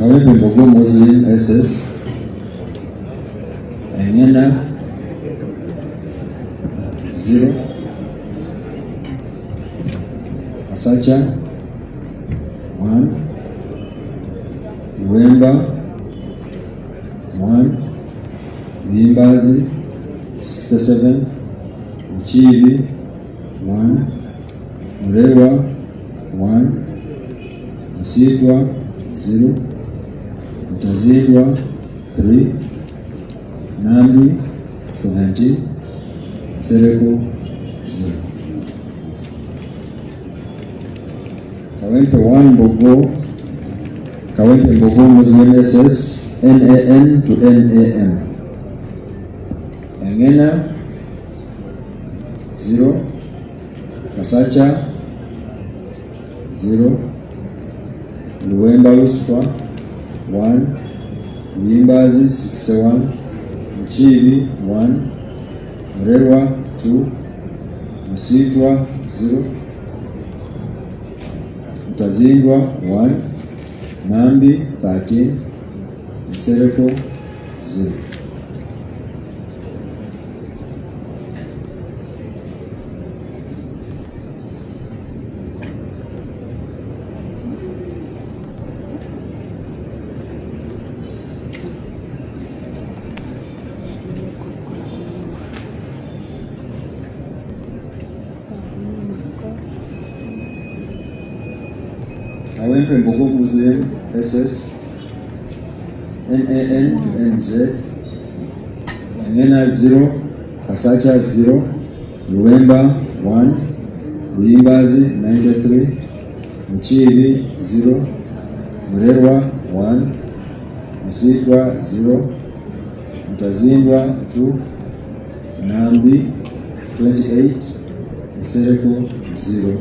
Kawempe North Muslim SS Engena 0 Asacha 1 November 1 Limbazi 67 Uchibi 1 Murewa 1 Msitwa 0 Mtazindwa 3 Nambi 17 Nsereko 0. Kawempe 1 Bogo Kawempe Bogo Muslim SS NAN to NAM Engena 0 Kasacha 0 Luwemba Luswa 1 Limbazi 61 Mchibi 1 Murerwa 2 Msitwa 0 Mtazindwa 1 Nambi 13 Nsereko 0. Kawempe Muslim SS NAN to NZ Engena 0 Kasacha 0 Luwemba 1 Limbazi 93 Mchibi 0 Murerwa 1 Msitwa 0 Mtazindwa 2 Nambi 28 Nsereko 0.